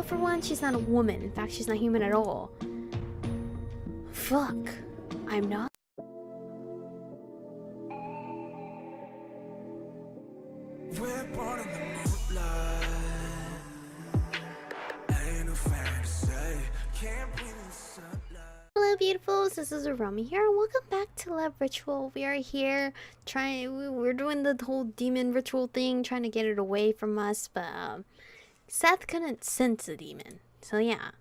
for one, she's not a woman. In fact, she's not human at all. Fuck. I'm not. We're born in the moonlight. Ain't no fair to say. Can't breathe in sunlight. Hello beautifuls, this is Aromie here and welcome back to Love Ritual. We are here we're doing the whole demon ritual thing, trying to get it away from us, but Seth couldn't sense the demon. So yeah,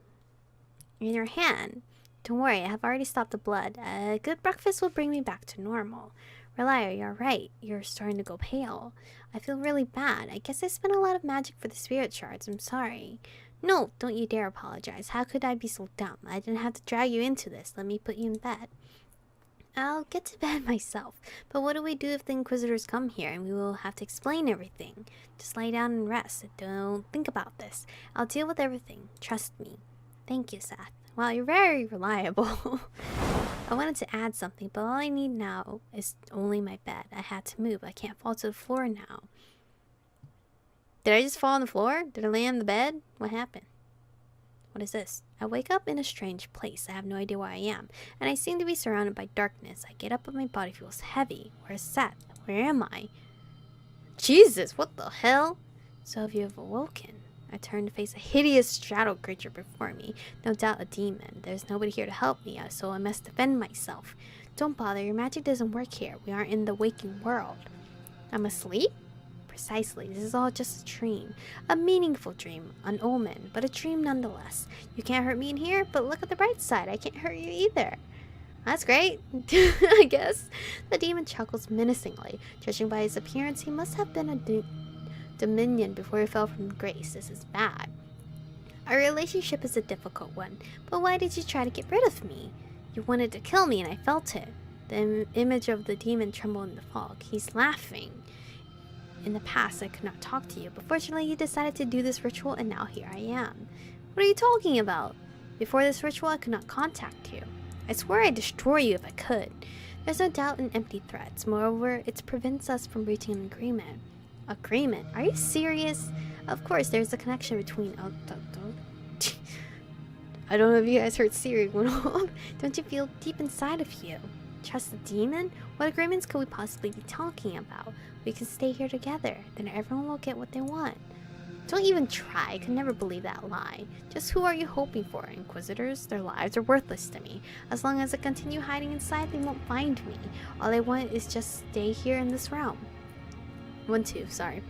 in your hand. Don't worry, I have already stopped the blood. A good breakfast will bring me back to normal. Reliar, you're right. You're starting to go pale. I feel really bad. I guess I spent a lot of magic for the spirit shards. I'm sorry. No, don't you dare apologize. How could I be so dumb? I didn't have to drag you into this. Let me put you in bed. I'll get to bed myself. But what do we do if the Inquisitors come here and we will have to explain everything? Just lie down and rest. Don't think about this. I'll deal with everything. Trust me. Thank you, Seth. Wow, you're very reliable. I wanted to add something, but all I need now is only my bed. I had to move. I can't fall to the floor now. Did I just fall on the floor? Did I land on the bed? What happened? What is this? I wake up in a strange place. I have no idea where I am, and I seem to be surrounded by darkness. I get up, but my body feels heavy. Where's Seth? Where am I? Jesus, what the hell? So have you have awoken? I turn to face a hideous shadow creature before me. No doubt a demon. There's nobody here to help me, so I must defend myself. Don't bother, your magic doesn't work here. We aren't in the waking world. I'm asleep? Precisely. This is all just a dream. A meaningful dream. An omen, but a dream nonetheless. You can't hurt me in here, but look at the bright side. I can't hurt you either. That's great, I guess. The demon chuckles menacingly. Judging by his appearance, he must have been a dominion before he fell from grace. This is bad. Our relationship is a difficult one, but why did you try to get rid of me? You wanted to kill me and I felt it. The image of the demon trembled in the fog. He's laughing. In the past, I could not talk to you, but fortunately you decided to do this ritual and now here I am. What are you talking about? Before this ritual, I could not contact you. I swear I'd destroy you if I could. There's no doubt in empty threats. Moreover, it prevents us from reaching an agreement. Agreement? Are you serious? Of course, there's a connection between... I don't know if you guys heard Siri went off. Don't you feel deep inside of you? Trust the demon? What agreements could we possibly be talking about? We can stay here together. Then everyone will get what they want. Don't even try. I could never believe that lie. Just who are you hoping for? Inquisitors? Their lives are worthless to me. As long as I continue hiding inside, they won't find me. All I want is just stay here in this realm. 1-2, sorry.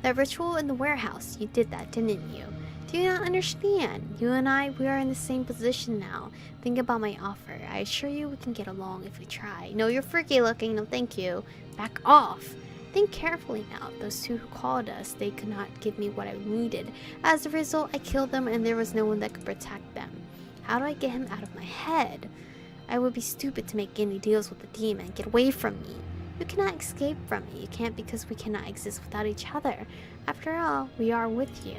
That ritual in the warehouse, you did that, didn't you? Do you not understand? You and I, we are in the same position now. Think about my offer. I assure you we can get along if we try. No, you're freaky looking. No, thank you. Back off. Think carefully now. Those two who called us, they could not give me what I needed. As a result, I killed them and there was no one that could protect them. How do I get him out of my head? I would be stupid to make any deals with the demon. Get away from me. You cannot escape from me. You can't because we cannot exist without each other. After all, we are with you.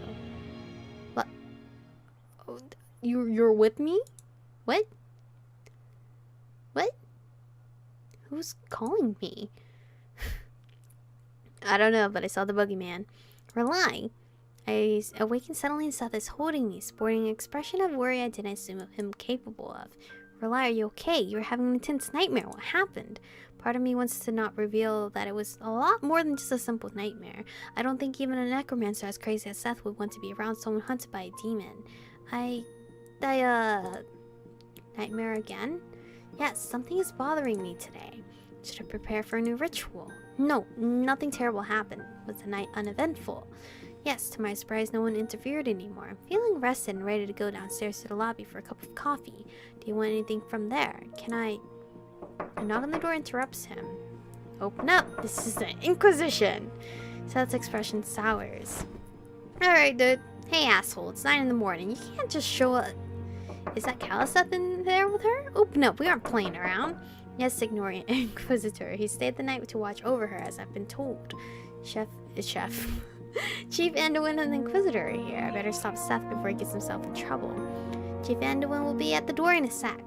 What? Oh, you're with me? What? What? Who's calling me? I don't know, but I saw the boogeyman. Rely. I awakened suddenly and Seth is holding me, sporting an expression of worry I didn't assume of him capable of. Rely, are you okay? You're having an intense nightmare. What happened? Part of me wants to not reveal that it was a lot more than just a simple nightmare. I don't think even a necromancer as crazy as Seth would want to be around someone hunted by a demon. Nightmare again? Yes, something is bothering me today. Should I prepare for a new ritual? No, nothing terrible happened. Was the night uneventful? Yes, to my surprise, no one interfered anymore. I'm feeling rested and ready to go downstairs to the lobby for a cup of coffee. Do you want anything from there? A knock on the door interrupts him. Open up! This is the Inquisition! Seth's expression sours. Alright, dude. Hey, asshole. It's 9 in the morning. You can't just show up. Is that Caliseth in there with her? Open up. We aren't playing around. Yes, ignoring Inquisitor. He stayed the night to watch over her, as I've been told. Chef. Chief Anduin and the Inquisitor are here. I better stop Seth before he gets himself in trouble. Chief Anduin will be at the door in a sec.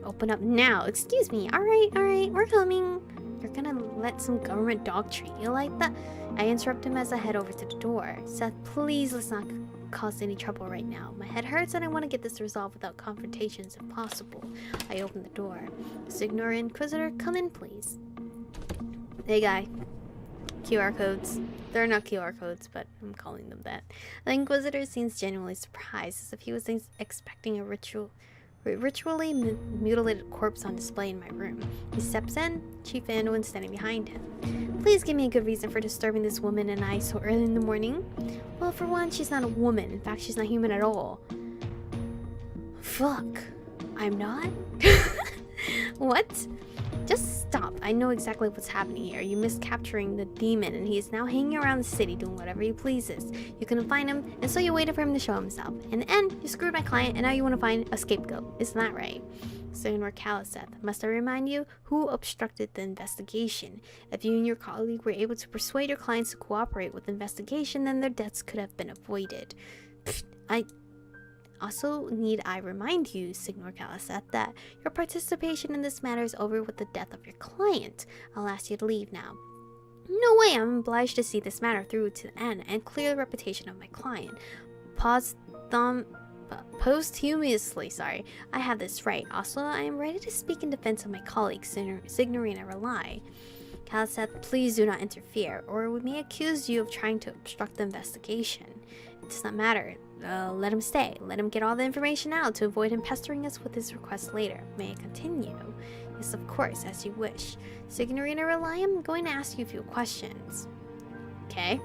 Open up now. Excuse me. Alright, we're coming. You're gonna let some government dog treat you like that? I interrupt him as I head over to the door. Seth, please, let's not cause any trouble right now. My head hurts and I want to get this resolved without confrontations if possible. I open the door. Signor Inquisitor, come in, please. Hey, guy. QR codes. They're not QR codes, but I'm calling them that. The Inquisitor seems genuinely surprised, as if he was expecting a ritually mutilated corpse on display in my room. He steps in, Chief Anduin standing behind him. Please give me a good reason for disturbing this woman and I so early in the morning. Well, for one, she's not a woman. In fact, she's not human at all. Fuck. I'm not? What? Just stop. I know exactly what's happening here. You missed capturing the demon, and he is now hanging around the city doing whatever he pleases. You couldn't find him, and so you waited for him to show himself. In the end, you screwed my client, and now you want to find a scapegoat. Isn't that right? Signor Caliseth, must I remind you who obstructed the investigation? If you and your colleague were able to persuade your clients to cooperate with the investigation, then their deaths could have been avoided. Also, need I remind you, Signor Caliseth, that your participation in this matter is over with the death of your client. I'll ask you to leave now. No way, I'm obliged to see this matter through to the end and clear the reputation of my client. Posthumously, sorry. I have this right. Also, I am ready to speak in defense of my colleague, Signorina Relay. Caliseth, please do not interfere, or we may accuse you of trying to obstruct the investigation. It does not matter. Let him stay. Let him get all the information out to avoid him pestering us with his request later. May I continue? Yes, of course, as you wish. Signorina Relay, I'm going to ask you a few questions. Okay.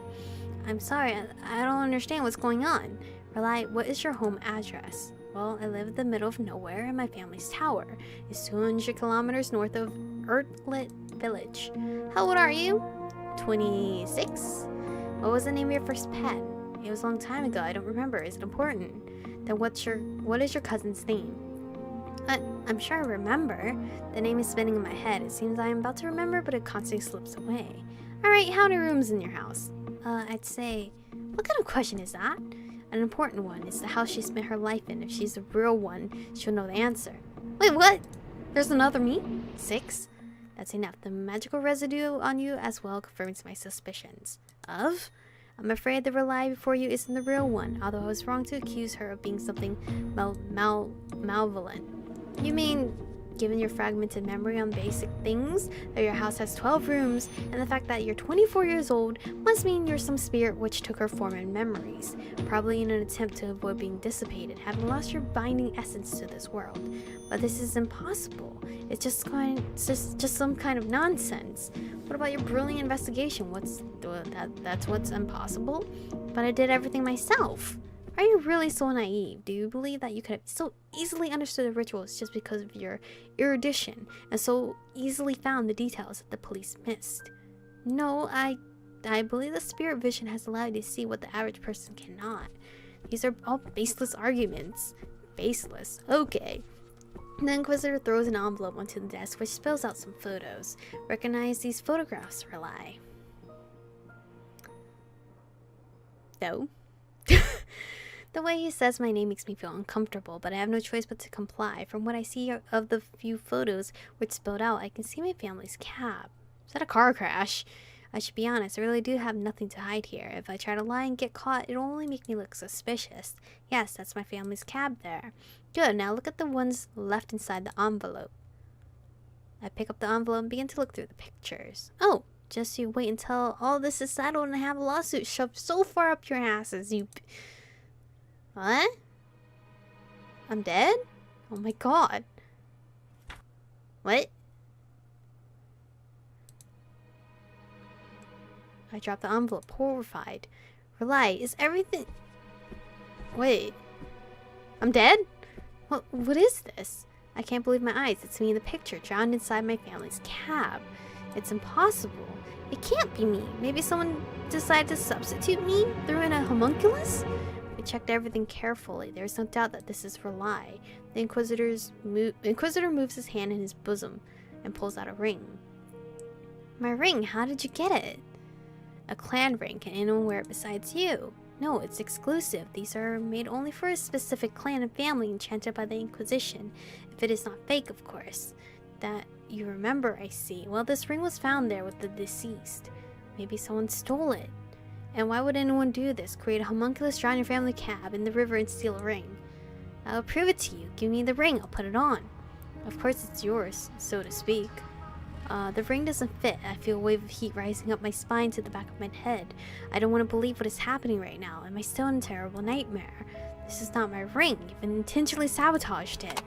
I'm sorry, I don't understand what's going on. Relay, what is your home address? Well, I live in the middle of nowhere in my family's tower. It's 200 kilometers north of Earthlit Village. How old are you? 26? What was the name of your first pet? It was a long time ago. I don't remember. Is it important? Then what is your cousin's name? I'm sure I remember. The name is spinning in my head. It seems I am about to remember, but it constantly slips away. Alright, how many rooms in your house? I'd say... What kind of question is that? An important one. It's the house she spent her life in. If she's the real one, she'll know the answer. Wait, what? There's another me? 6? That's enough. The magical residue on you as well confirms my suspicions. Of? I'm afraid the Relay before you isn't the real one, although I was wrong to accuse her of being something malevolent. You mean, given your fragmented memory on basic things, that your house has 12 rooms, and the fact that you're 24 years old must mean you're some spirit which took her form in memories, probably in an attempt to avoid being dissipated, having lost your binding essence to this world. But this is impossible. It's just some kind of nonsense. What about your brilliant investigation? That's what's impossible? But I did everything myself. Are you really so naive? Do you believe that you could have so easily understood the rituals just because of your erudition and so easily found the details that the police missed? No, I believe the spirit vision has allowed you to see what the average person cannot. These are all baseless arguments. Baseless. Okay. The Inquisitor throws an envelope onto the desk which spills out some photos. Recognize these photographs, Relay? No. The way he says my name makes me feel uncomfortable, but I have no choice but to comply. From what I see of the few photos which spilled out, I can see my family's cab. Is that a car crash? I should be honest, I really do have nothing to hide here. If I try to lie and get caught, it'll only make me look suspicious. Yes, that's my family's cab there. Good, now look at the ones left inside the envelope. I pick up the envelope and begin to look through the pictures. Oh, just you wait until all this is settled and I have a lawsuit shoved so far up your asses, you... What? I'm dead? Oh my god. What? I dropped the envelope, horrified. Relay, is everything... Wait. I'm dead? What is this? I can't believe my eyes. It's me in the picture, drowned inside my family's cab. It's impossible. It can't be me. Maybe someone decided to substitute me? Threw in a homunculus? I checked everything carefully. There's no doubt that this is Relay. The Inquisitor moves his hand in his bosom and pulls out a ring. My ring? How did you get it? A clan ring. Can anyone wear it besides you? No, it's exclusive. These are made only for a specific clan and family enchanted by the Inquisition. If it is not fake, of course. That you remember, I see. Well, this ring was found there with the deceased. Maybe someone stole it. And why would anyone do this? Create a homunculus, drown your family cab in the river, and steal a ring. I'll prove it to you. Give me the ring, I'll put it on. Of course it's yours, so to speak. The ring doesn't fit. I feel a wave of heat rising up my spine to the back of my head. I don't want to believe what is happening right now. Am I still in a terrible nightmare? This is not my ring. You've intentionally sabotaged it.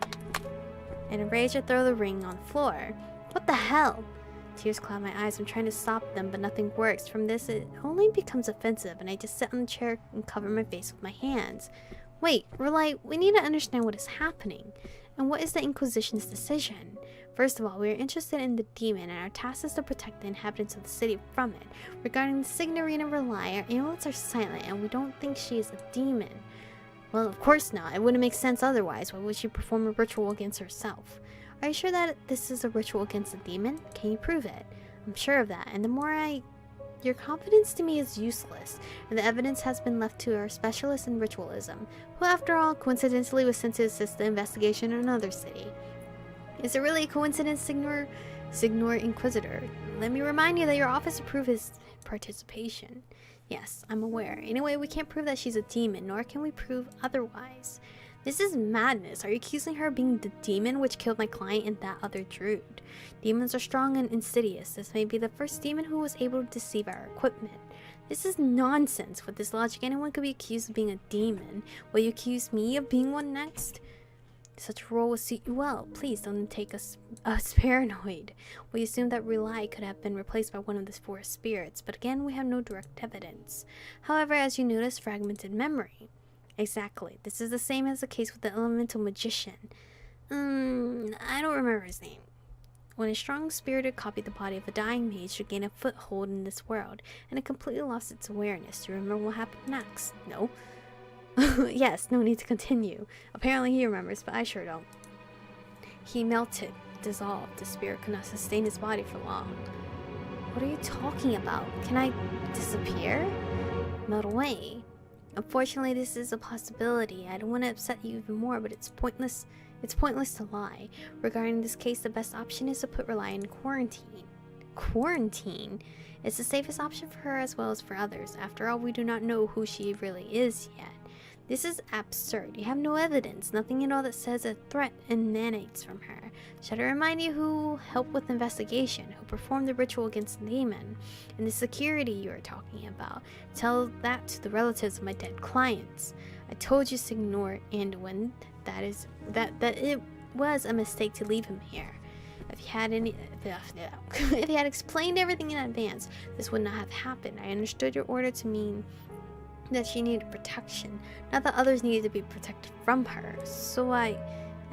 In a rage, I throw the ring on the floor. What the hell? Tears cloud my eyes. I'm trying to stop them, but nothing works. From this, it only becomes offensive, and I just sit on the chair and cover my face with my hands. Wait, Relay, we need to understand what is happening. And what is the Inquisition's decision? First of all, we are interested in the demon, and our task is to protect the inhabitants of the city from it. Regarding the Signorina Relay, our amulets are silent, and we don't think she is a demon. Well, of course not. It wouldn't make sense otherwise. Why would she perform a ritual against herself? Are you sure that this is a ritual against a demon? Can you prove it? I'm sure of that, and your confidence to me is useless, and the evidence has been left to our specialist in ritualism, who after all, coincidentally was sent to assist the investigation in another city. Is it really a coincidence, Signor Inquisitor? Let me remind you that your office approved his participation. Yes, I'm aware. Anyway, we can't prove that she's a demon, nor can we prove otherwise. This is madness. Are you accusing her of being the demon which killed my client and that other druid? Demons are strong and insidious. This may be the first demon who was able to deceive our equipment. This is nonsense. With this logic, anyone could be accused of being a demon. Will you accuse me of being one next? Such a role will suit you well. Please don't take us paranoid. We assume that Relay could have been replaced by one of the forest spirits, but again, we have no direct evidence. However, as you notice, fragmented memory. Exactly. This is the same as the case with the elemental magician. I don't remember his name. When a strong-spirited copied the body of a dying mage to gain a foothold in this world, and it completely lost its awareness. Do you remember what happened next? No. Yes, no need to continue. Apparently he remembers, but I sure don't. He melted, dissolved. The spirit could not sustain his body for long. What are you talking about? Can I disappear? Melt away? Unfortunately, this is a possibility. I don't want to upset you even more, but it's pointless. It's pointless to lie. Regarding this case, the best option is to put Relay in quarantine. Quarantine? It's the safest option for her as well as for others. After all, we do not know who she really is yet. This is absurd. You have no evidence, nothing at all that says a threat emanates from her. Should I remind you who helped with the investigation, who performed the ritual against the demon, and the security you are talking about? Tell that to the relatives of my dead clients. I told you, Signor Anduin, that it was a mistake to leave him here. If you had explained everything in advance, this would not have happened. I understood your order to mean that she needed protection, not that others needed to be protected from her. So I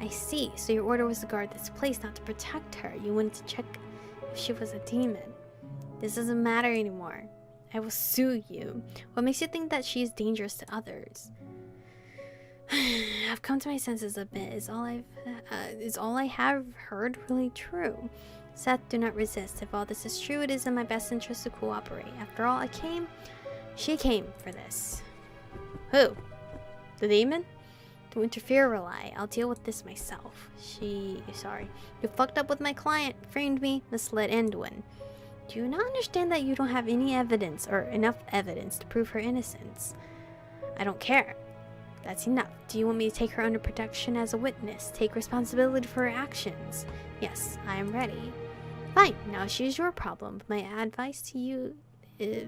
see. So your order was to guard this place, not to protect her. You wanted to check if she was a demon. This doesn't matter anymore. I will sue you. What makes you think that she is dangerous to others? I've come to my senses a bit. Is all I have heard really true? Seth, do not resist. If all this is true, it is in my best interest to cooperate. After all, she came for this. Who? The demon? Don't interfere, Relay. I'll deal with this myself. You fucked up with my client, framed me, misled Anduin. Do you not understand that you don't have any evidence, or enough evidence, to prove her innocence? I don't care. That's enough. Do you want me to take her under protection as a witness? Take responsibility for her actions? Yes, I am ready. Fine, now she's your problem. My advice to you is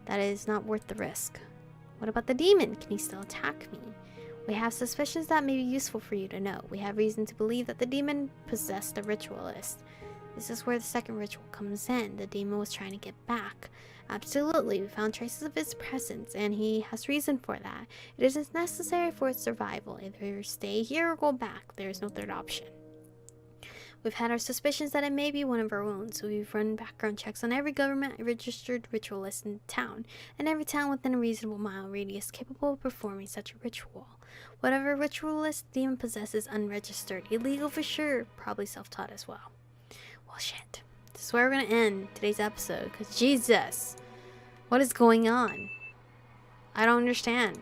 that it is not worth the risk. What about the demon? Can he still attack me? We have suspicions that may be useful for you to know. We have reason to believe that the demon possessed a ritualist. This is where the second ritual comes in. The demon was trying to get back. Absolutely, we found traces of his presence, and he has reason for that. It is necessary for its survival. Either stay here or go back. There is no third option. We've had our suspicions that it may be one of our own, so we've run background checks on every government-registered ritualist in town, and every town within a reasonable mile radius capable of performing such a ritual. Whatever ritualist the demon possesses unregistered, illegal for sure, probably self-taught as well. Well, shit. This is where we're gonna end today's episode, because Jesus, what is going on? I don't understand.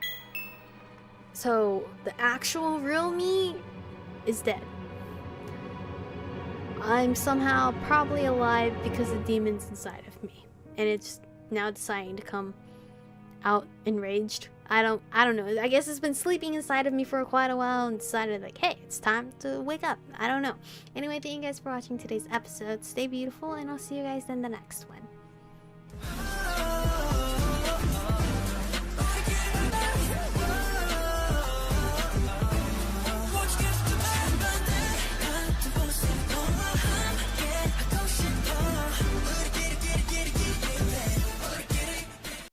So, the actual real me is dead. I'm somehow probably alive because the demon's inside of me. and it's now deciding to come out enraged. I don't know. I guess it's been sleeping inside of me for quite a while and decided like, hey, it's time to wake up. I don't know. Anyway, thank you guys for watching today's episode. Stay beautiful, and I'll see you guys in the next one.